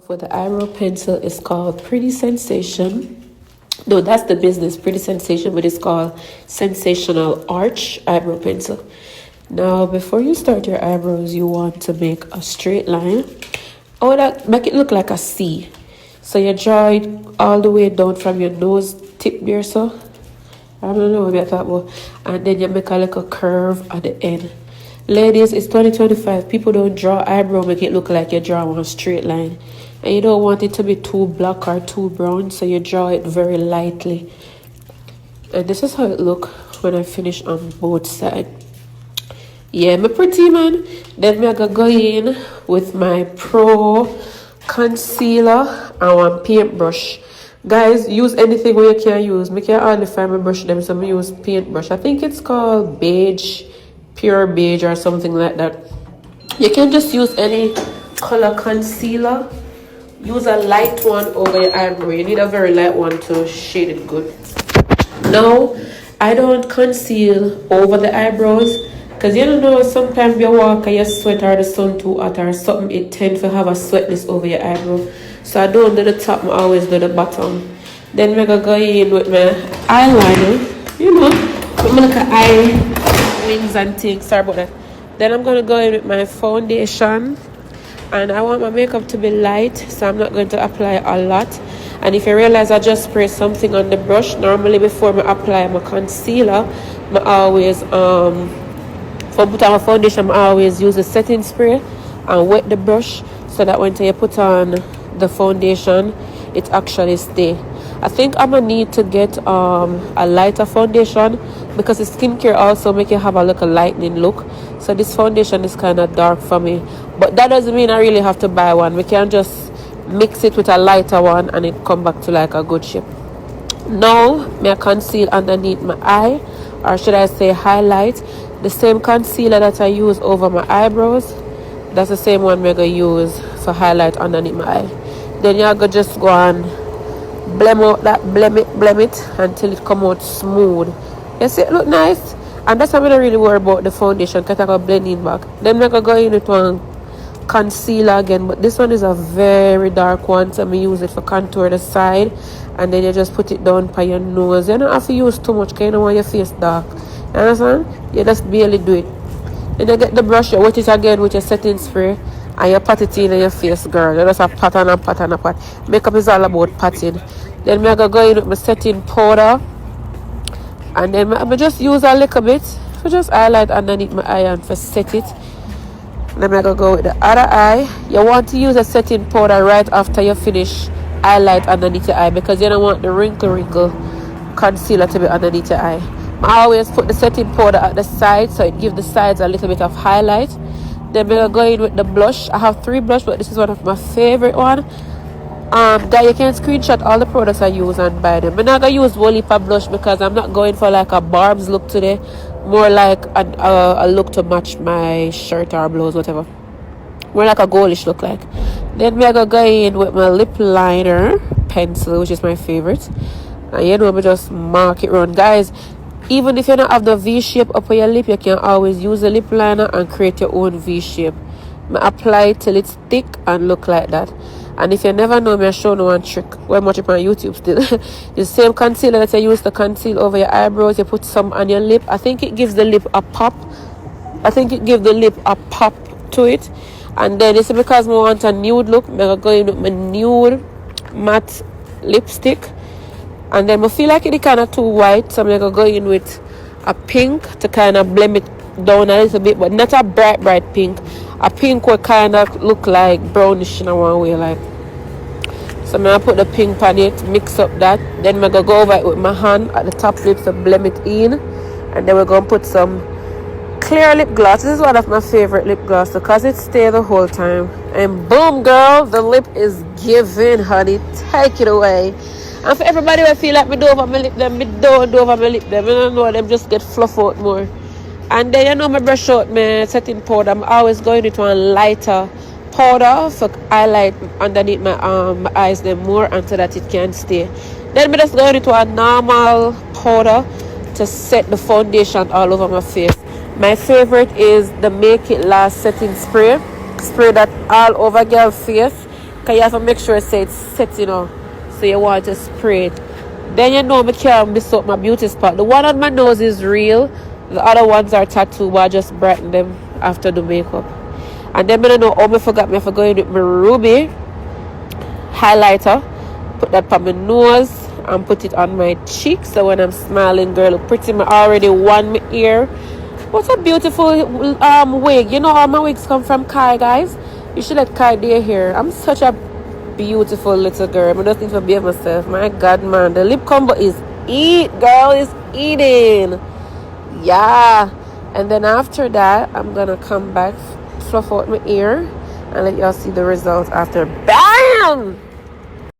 For the eyebrow pencil, it's called Pretty Sensation. No, that's the business, Pretty Sensation, but it's called Sensational Arch Eyebrow Pencil. Now, before you start your eyebrows, you want to make a straight line. Oh, that make it look like a C. So you draw it all the way down from your nose tip there, so I don't know what I thought about. And then you make a little curve at the end. Ladies, it's 2025. People don't draw eyebrow, make it look like you draw one straight line. And you don't want it to be too black or too brown, so you draw it very lightly. And this is how it look when I finish on both sides. Yeah, my pretty man. Then I'm gonna go in with my Pro concealer and one paintbrush. Guys, use anything where you can use. I can hardly find my brush them, so I use paintbrush. I think it's called beige, pure beige or something like that. You can just use any color concealer. Use a light one over your eyebrow. You need a very light one to shade it good. Now, I don't conceal over the eyebrows because you don't know, sometimes you walk and you sweat or the sun too hot or something, it tends to have a sweatness over your eyebrow. So I don't do the top, I always do the bottom. Then I'm gonna go in with my eyeliner, you know, I'm gonna look at eye wings and things. Sorry about that. Then I'm gonna go in with my foundation. And I want my makeup to be light, so I'm not going to apply a lot. And if you realize I just spray something on the brush, normally before I apply my concealer, I always for put on my foundation, I always use a setting spray and wet the brush so that when you put on the foundation, it actually stay. I think I'm gonna need to get a lighter foundation because the skincare also make you have a little lightening look. So this foundation is kind of dark for me, but that doesn't mean I really have to buy one. We can just mix it with a lighter one and it come back to like a good shape. Now I conceal underneath my eye, or should I say highlight. The same concealer that I use over my eyebrows, that's the same one we're gonna use for highlight underneath my eye. Then you're gonna just go and blem it until it come out smooth. You see it look nice? And that's why I'm not really worried about the foundation because I can blend it back. Then I'm gonna go in with one concealer again, but this one is a very dark one, so I'm gonna use it for contour the side. And then you just put it down by your nose. You don't have to use too much because you don't want your face dark. You understand? You just barely do it. Then you get the brush, you wet it again with your setting spray and you pat it in your face, girl. You just have pattern and pattern and pattern. Makeup is all about patting. Then I'm gonna go in with my setting powder. And then I just use a little bit for just highlight underneath my eye and for set it. Then I'm gonna go with the other eye. You want to use a setting powder right after you finish highlight underneath your eye because you don't want the wrinkle concealer to be underneath your eye. I always put the setting powder at the side so it gives the sides a little bit of highlight. Then I'm gonna go in with the blush. I have 3 blush, but this is one of my favorite one. Guys, you can screenshot all the products I use and buy them. I'm not gonna use Wolipa blush because I'm not going for like a Barb's look today. More like a look to match my shirt or blouse, whatever. More like a goldish look like. Then we're gonna go in with my lip liner pencil, which is my favorite. And you know, I just mark it around. Guys, even if you don't have the V shape up on your lip, you can always use a lip liner and create your own V shape. I apply it till it's thick and look like that. And if you never know me, I show you one trick. We're much up on YouTube still. The same concealer that you use to conceal over your eyebrows, you put some on your lip. I think it gives the lip a pop. To it. And then it's because we want a nude look. I'm going to go in with my nude matte lipstick. And then I feel like it's kind of too white, so I'm going to go in with a pink to kind of blend it down a little bit, but not a bright pink. A pink will kind of look like brownish in a one way, like. So I'm going to put the pink on it, mix up that. Then I'm going to go over it with my hand at the top lip to blend it in. And then we're going to put some clear lip gloss. This is one of my favorite lip gloss because it stays the whole time. And boom, girl, the lip is giving, honey. Take it away. And for everybody who feel like me do over my lip, them, me don't do over my lip, them. I don't know, them just get fluff out more. And then, you know, my brush out my setting powder. I'm always going into a lighter powder for highlight underneath my eyes them more and so that it can stay. Then I just going into a normal powder to set the foundation all over my face. My favorite is the Make It Last setting spray. Spray that all over girl face. Because you have to make sure it's set, you know. So you want to spray it. Then you know I can't miss up my beauty spot. The one on my nose is real. The other ones are tattoo, but I just brighten them after the makeup. And then I don't know how I forgot me. I forgot in with my Ruby highlighter. Put that on my nose and put it on my cheeks. So when I'm smiling, girl, look pretty. I already won my ear. What a beautiful wig. You know all my wigs come from Kai, guys. You should let Kai do your hair. I'm such a beautiful little girl. I just need to behave myself. My God, man. The lip combo is girl is eating. Yeah. And then after that, I'm going to come back, fluff out my ear, and let y'all see the result after. BAM!